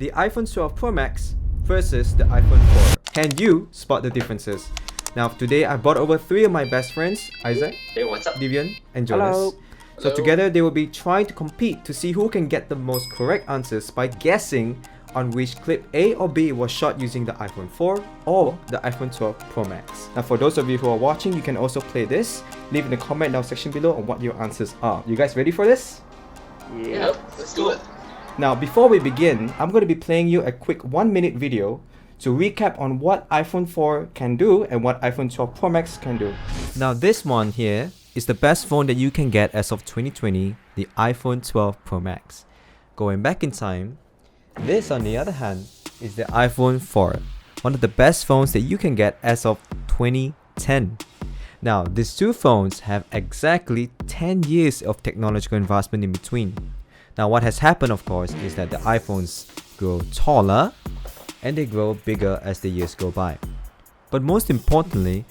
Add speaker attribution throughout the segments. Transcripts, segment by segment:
Speaker 1: the iPhone 12 Pro Max versus the iPhone 4. Can you spot the differences? Now today I brought over 3 of my best friends, Isaac,
Speaker 2: Hey, what's up?
Speaker 1: Vivian, and Jonas.
Speaker 3: Hello.
Speaker 1: So together they will be trying to compete to see who can get the most correct answers by guessing on which clip A or B was shot using the iPhone 4 or the iPhone 12 Pro Max. Now for those of you who are watching, you can also play this. Leave in the comment down section below on what your answers are. You guys ready for this?
Speaker 2: Yep, let's do it.
Speaker 1: Now before we begin, I'm going to be playing you a quick 1-minute video to recap on what iPhone 4 can do and what iPhone 12 Pro Max can do. Now this one here is the best phone that you can get as of 2020, the iPhone 12 Pro Max. Going back in time, this on the other hand is the iPhone 4, one of the best phones that you can get as of 2010. Now these two phones have exactly 10 years of technological advancement in between. Now what has happened of course is that the iPhones grow taller and they grow bigger as the years go by. But most importantly,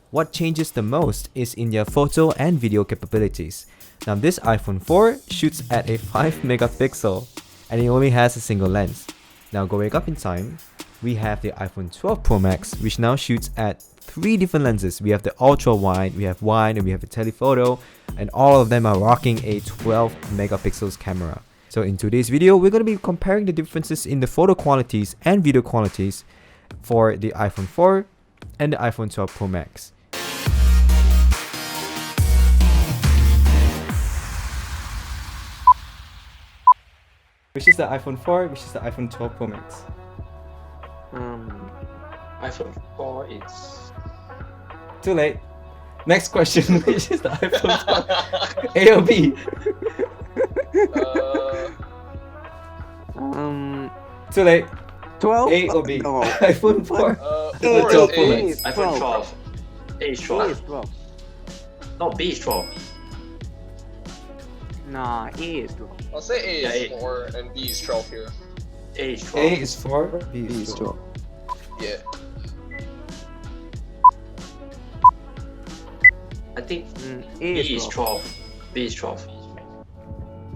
Speaker 1: what changes the most is in their photo and video capabilities. Now this iPhone 4 shoots at a 5 megapixel and it only has a single lens. Now going up in time, we have the iPhone 12 Pro Max, which now shoots at 3 different lenses. We have the ultra wide, we have wide, and we have a telephoto, and all of them are rocking a 12 megapixels camera. So in today's video, we're going to be comparing the differences in the photo qualities and video qualities for the iPhone 4 and the iPhone 12 Pro Max. Which is the iPhone 4, which is the iPhone 12 Pro Max?
Speaker 2: iPhone 4 is...
Speaker 1: Too late. Next question, which is the iPhone 12? A or B? Too late.
Speaker 3: 12?
Speaker 1: A or B?
Speaker 3: No.
Speaker 1: iPhone 4?
Speaker 3: A
Speaker 1: 12 Pro
Speaker 3: A
Speaker 1: Max.
Speaker 3: is
Speaker 2: iPhone
Speaker 3: 12.
Speaker 2: 12. A is
Speaker 3: A
Speaker 2: 12.
Speaker 3: is 12.
Speaker 2: No, B is 12.
Speaker 3: Nah, A is 12.
Speaker 4: I'll say A
Speaker 2: Yeah,
Speaker 4: is
Speaker 2: A.
Speaker 4: 4 and B is 12 here.
Speaker 2: A is 12.
Speaker 1: A is 4, B is 12.
Speaker 4: Yeah.
Speaker 2: I think
Speaker 3: A
Speaker 2: B
Speaker 3: is
Speaker 2: is
Speaker 3: 12.
Speaker 2: 12. B is 12.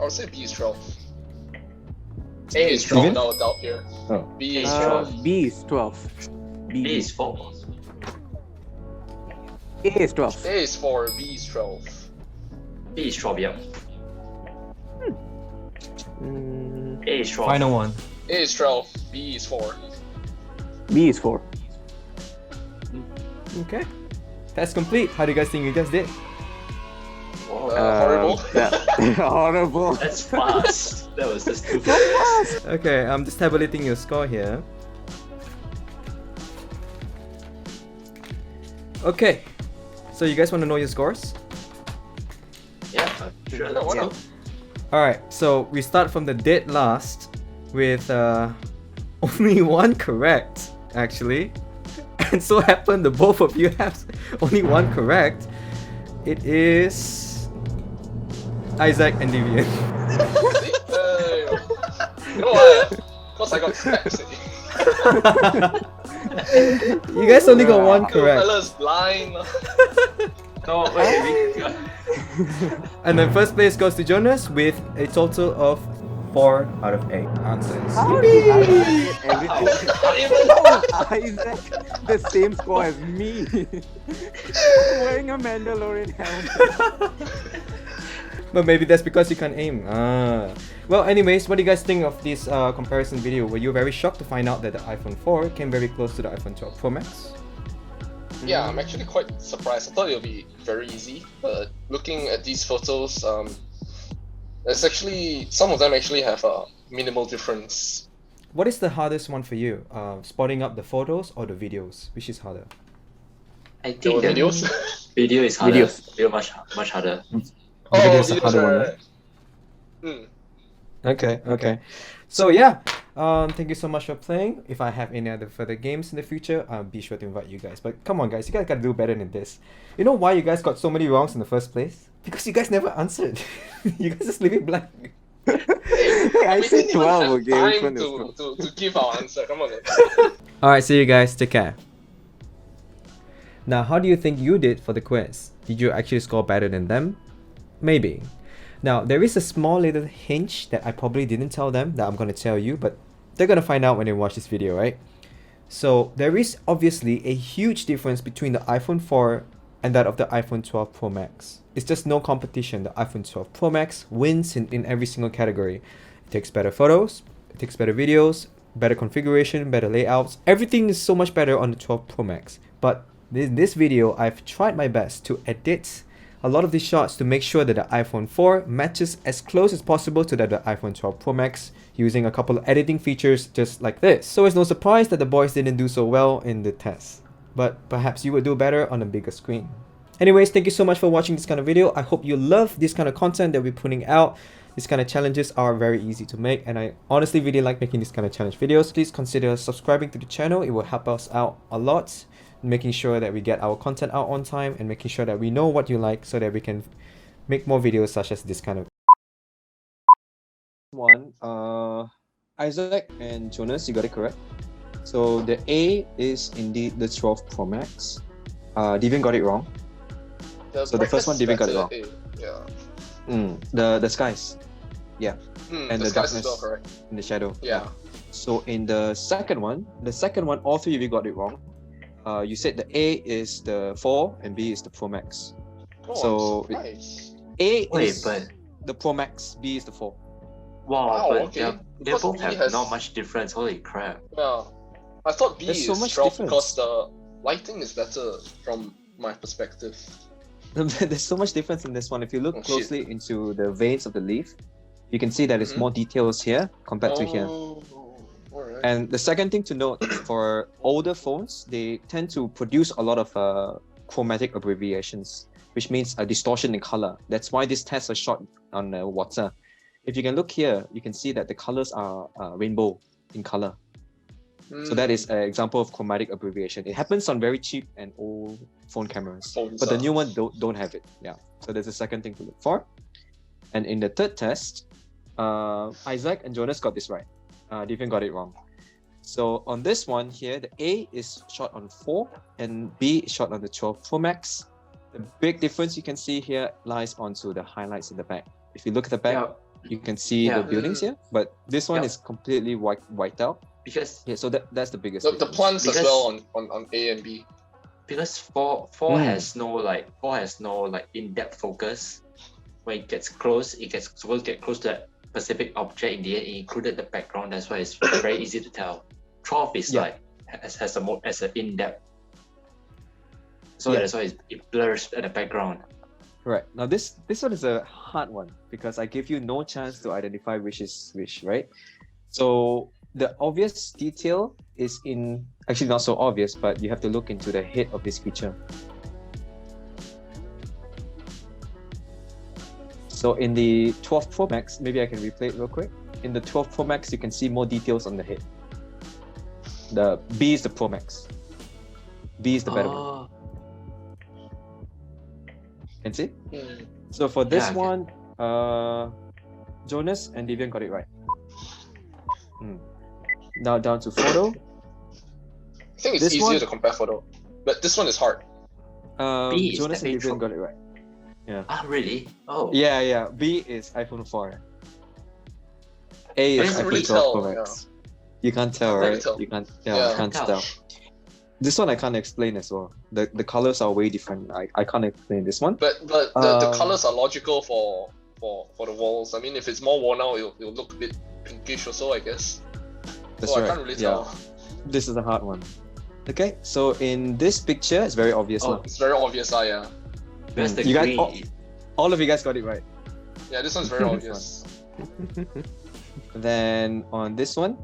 Speaker 4: I'll say B is 12. A is 12
Speaker 1: Steven?
Speaker 4: without a doubt here.
Speaker 1: Oh.
Speaker 4: B is
Speaker 2: Uh,
Speaker 4: 12.
Speaker 3: B is 12.
Speaker 2: B is 4.
Speaker 3: A is 12.
Speaker 4: A is 4, B is 12.
Speaker 2: B is 12, yeah.
Speaker 3: Mm,
Speaker 2: A is 12.
Speaker 1: Final one.
Speaker 4: A is 12, B is 4.
Speaker 3: B is 4.
Speaker 1: Okay. That's complete. How do you guys think you guys did?
Speaker 2: Wow,
Speaker 4: Horrible.
Speaker 3: Horrible.
Speaker 2: that's fast. That was just too fast.
Speaker 1: Okay, I'm just tabulating your score here. Okay. So you guys want to know your scores?
Speaker 2: Yeah, sure. Let's
Speaker 4: why
Speaker 2: go.
Speaker 4: not?
Speaker 1: Alright, so we start from the dead last with only one correct, actually. And so happened the both of you have only one correct. It is Isaac and Vivian.
Speaker 4: You know what? Because I got specs.
Speaker 1: You guys only got one correct.
Speaker 4: Fella's blind.
Speaker 2: No, wait, we...
Speaker 1: And then first place goes to Jonas with a total of 4 out of 8 answers.
Speaker 3: How did I get everything?
Speaker 4: How
Speaker 3: Isaac, the same score as me. Wearing a Mandalorian helmet.
Speaker 1: But maybe that's because you can't aim. Well, anyways, what do you guys think of this comparison video? Were you very shocked to find out that the iPhone 4 came very close to the iPhone 12 Pro Max?
Speaker 4: Yeah, I'm actually quite surprised. I thought it would be very easy, but looking at these photos, there's actually some of them actually have a minimal difference.
Speaker 1: What is the hardest one for you? Spotting up the photos or the videos? Which is harder?
Speaker 2: I
Speaker 4: The
Speaker 2: think the
Speaker 4: videos.
Speaker 2: video is harder.
Speaker 3: Videos.
Speaker 2: Video much harder.
Speaker 4: Oh,
Speaker 1: Videos are
Speaker 4: videos,
Speaker 1: harder one,
Speaker 4: right.
Speaker 1: Okay. So yeah, thank you so much for playing. If I have any other further games in the future, I'll be sure to invite you guys. But come on guys, you guys gotta do better than this. You know why you guys got so many wrongs in the first place? Because you guys never answered. You guys just leave it blank.
Speaker 3: Hey, I
Speaker 4: We
Speaker 3: said
Speaker 4: didn't even
Speaker 3: 12
Speaker 4: have
Speaker 3: again.
Speaker 4: time to give our answer. Come on. Man.
Speaker 1: Alright, see you guys. Take care. Now, how do you think you did for the quiz? Did you actually score better than them? Maybe. Now, there is a small little hint that I probably didn't tell them that I'm going to tell you, but They're gonna find out when they watch this video, right? So there is obviously a huge difference between the iPhone 4 and that of the iPhone 12 Pro Max. It's just no competition. The iPhone 12 Pro Max wins in every single category. It takes better photos, it takes better videos, better configuration, better layouts. Everything is so much better on the 12 Pro Max. But in this video, I've tried my best to edit a lot of these shots to make sure that the iPhone 4 matches as close as possible to that of the iPhone 12 Pro Max, using a couple of editing features just like this. So it's no surprise that the boys didn't do so well in the test, but perhaps you would do better on a bigger screen. Anyways, thank you so much for watching this kind of video. I hope you love this kind of content that we're putting out. These kind of challenges are very easy to make, and I honestly really like making these kind of challenge videos. Please consider subscribing to the channel. It will help us out a lot, making sure that we get our content out on time and making sure that we know what you like so that we can make more videos such as this kind of one. Isaac and Jonas, you got it correct. So the A is indeed the 12 Pro Max. Devian got it wrong. So the first one, Devian got it wrong. The skies. Yeah. And the darkness in the shadow.
Speaker 4: Yeah.
Speaker 1: So in the second one, all three of you got it wrong. You said the A is the 4 and B is the Pro Max.
Speaker 4: Oh,
Speaker 1: so A is the Pro Max, B is the 4.
Speaker 2: Wow, but
Speaker 4: okay.
Speaker 2: they
Speaker 4: Because
Speaker 2: both
Speaker 4: B
Speaker 2: have
Speaker 4: has-
Speaker 2: not much difference. Holy crap.
Speaker 4: Yeah. I thought B
Speaker 1: There's
Speaker 4: is
Speaker 1: so much
Speaker 4: 12
Speaker 1: difference.
Speaker 4: because the lighting is better from my perspective.
Speaker 1: There's so much difference in this one. If you look
Speaker 4: Oh, shit.
Speaker 1: closely into the veins of the leaf, you can see that it's more details here compared to here.
Speaker 4: Alright.
Speaker 1: And the second thing to note is for older phones, they tend to produce a lot of chromatic abbreviations, which means a distortion in color. That's why these tests are shot on water. If you can look here, you can see that the colors are rainbow in color. So that is an example of chromatic abbreviation. It happens on very cheap and old phone cameras,
Speaker 4: Phones
Speaker 1: but the
Speaker 4: are-
Speaker 1: new one don't have it. Yeah. So there's a second thing to look for. And in the third test, Isaac and Jonas got this right. Devian got it wrong. So on this one here, the A is shot on 4 and B is shot on the 12 Pro Max. The big difference you can see here lies onto the highlights in the back. If you look at the back,
Speaker 2: Yeah,
Speaker 1: you can see
Speaker 2: Yeah.
Speaker 1: the buildings here, but this one
Speaker 2: Yeah.
Speaker 1: is completely white out.
Speaker 2: because
Speaker 1: Yeah, so that's the biggest
Speaker 4: The
Speaker 1: difference.
Speaker 4: plants as
Speaker 2: Because-
Speaker 4: well on A and B.
Speaker 2: four has no in-depth focus. When it gets close, supposed to get close to that specific object. In the end, it included the background. That's why it's very easy to tell. 12 is
Speaker 1: Yeah.
Speaker 2: like has a more as an in-depth. So
Speaker 1: Yeah.
Speaker 2: that's why it blurs at the background.
Speaker 1: Correct. Now this one is a hard one because I give you no chance to identify which is which, right? So the obvious detail is in, actually not so obvious, but you have to look into the head of this creature. So in the 12 Pro Max, maybe I can replay it real quick. In the 12 Pro Max, you can see more details on the head. The B is the Pro Max. B is the better one.
Speaker 2: Oh,
Speaker 1: Can see?
Speaker 4: Hmm.
Speaker 1: So for this
Speaker 2: Yeah, okay.
Speaker 1: one, Jonas and Devian got it right. Now down to photo.
Speaker 4: I think it's
Speaker 1: This
Speaker 4: easier
Speaker 1: one-
Speaker 4: to compare photo, but this one is hard.
Speaker 2: B is
Speaker 1: Jonas and
Speaker 2: definitely
Speaker 1: Devian got it right.
Speaker 2: really? Oh.
Speaker 1: Yeah. B is iPhone 4. A
Speaker 4: I
Speaker 1: is
Speaker 4: can't
Speaker 1: iPhone
Speaker 4: really
Speaker 1: 12 Pro
Speaker 4: tell,
Speaker 1: Max. You can't tell,
Speaker 4: Can't really
Speaker 1: right?
Speaker 4: tell.
Speaker 1: You can't.
Speaker 4: Yeah.
Speaker 1: You can't
Speaker 2: Can't
Speaker 1: tell.
Speaker 2: tell.
Speaker 1: This one I can't explain as well. The colors are way different. I can't explain this one.
Speaker 4: But the
Speaker 1: Um,
Speaker 4: colors are logical for the walls. I mean, if it's more worn out, it'll look a bit pinkish or so, I guess.
Speaker 1: That's
Speaker 4: so
Speaker 1: right.
Speaker 4: I can't really
Speaker 1: yeah.
Speaker 4: tell.
Speaker 1: This is a hard one. Okay, so in this picture, it's very obvious.
Speaker 2: Oh.
Speaker 1: lah.
Speaker 4: It's very obvious, yeah.
Speaker 2: Where's the
Speaker 1: You guys-
Speaker 2: green?
Speaker 1: All of you guys got it right.
Speaker 4: Yeah, this one's very
Speaker 1: This
Speaker 4: obvious.
Speaker 1: Then on this one,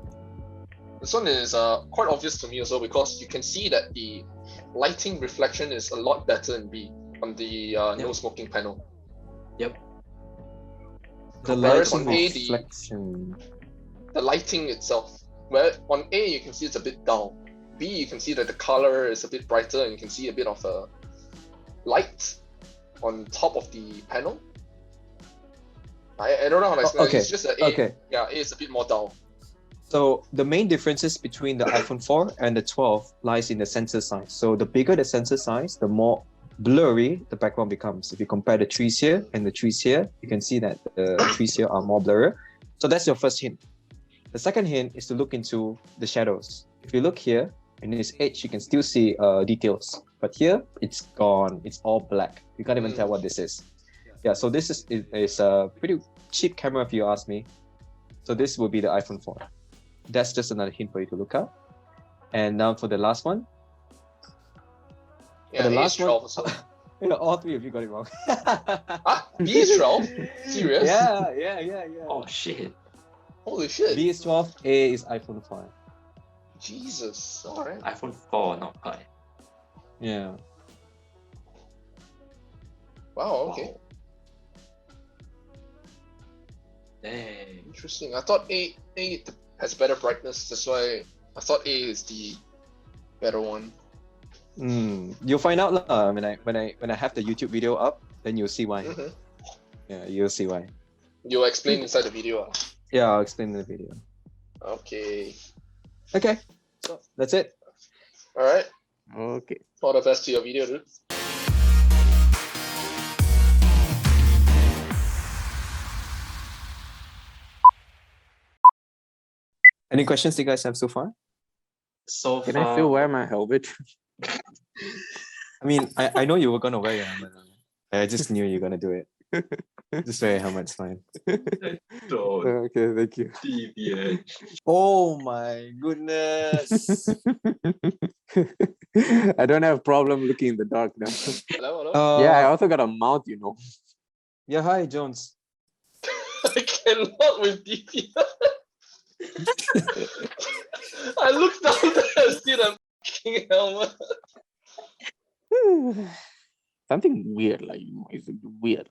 Speaker 4: This one is quite obvious to me also because you can see that the lighting reflection is a lot better in B on the no smoking panel.
Speaker 1: the
Speaker 4: Whereas
Speaker 1: lighting
Speaker 4: on A, the-
Speaker 1: reflection.
Speaker 4: The lighting itself, where on A you can see it's a bit dull. B you can see that the color is a bit brighter and you can see a bit of a light on top of the panel. I don't know how to explain
Speaker 1: Okay,
Speaker 4: it. It's just that A,
Speaker 1: okay.
Speaker 4: yeah, A is a bit more dull.
Speaker 1: So the main differences between the iPhone 4 and the 12 lies in the sensor size. So the bigger the sensor size, the more blurry the background becomes. If you compare the trees here and the trees here, you can see that the trees here are more blurry. So that's your first hint. The second hint is to look into the shadows. If you look here, in this edge, you can still see details. But here, it's gone. It's all black. You can't even tell what this is. Yeah, so this is a pretty cheap camera if you ask me. So this will be the iPhone 4. That's just another hint for you to look up. And now for the last one.
Speaker 4: Yeah,
Speaker 1: the
Speaker 4: A
Speaker 1: last
Speaker 4: is 12 as well.
Speaker 1: All three of you got it wrong.
Speaker 4: B is 12? Serious?
Speaker 1: Yeah.
Speaker 2: Oh shit.
Speaker 4: Holy shit.
Speaker 1: B is 12, A is iPhone 5.
Speaker 4: Jesus. Alright.
Speaker 2: iPhone 4, not 5.
Speaker 1: Yeah.
Speaker 4: Wow, okay.
Speaker 2: Wow. Dang.
Speaker 4: Interesting. I thought A has better brightness. That's why I thought A is the better one.
Speaker 1: You'll find out when I have the YouTube video up, then you'll see why.
Speaker 4: Mm-hmm.
Speaker 1: Yeah, you'll see why.
Speaker 4: You'll explain inside the video.
Speaker 1: Yeah, I'll explain in the video.
Speaker 4: Okay.
Speaker 1: Okay, so that's it.
Speaker 4: Alright.
Speaker 3: Okay.
Speaker 4: All the best to your video, dude.
Speaker 1: Any questions you guys have so far?
Speaker 2: So
Speaker 3: Can
Speaker 2: far,
Speaker 3: I still wear my helmet?
Speaker 1: I mean, I know you were gonna wear your helmet. I just knew you were gonna do it. Just wear your helmet, it's fine.
Speaker 2: don't
Speaker 3: Okay, thank you.
Speaker 2: deviate.
Speaker 1: Oh my goodness.
Speaker 3: I don't have problem looking in the dark now.
Speaker 4: Hello.
Speaker 3: Yeah, I also got a mouth, you know.
Speaker 1: Yeah, hi, Jones.
Speaker 4: I cannot with DP. I looked down there and see the fucking helmet.
Speaker 3: Something weird, like, it's weird.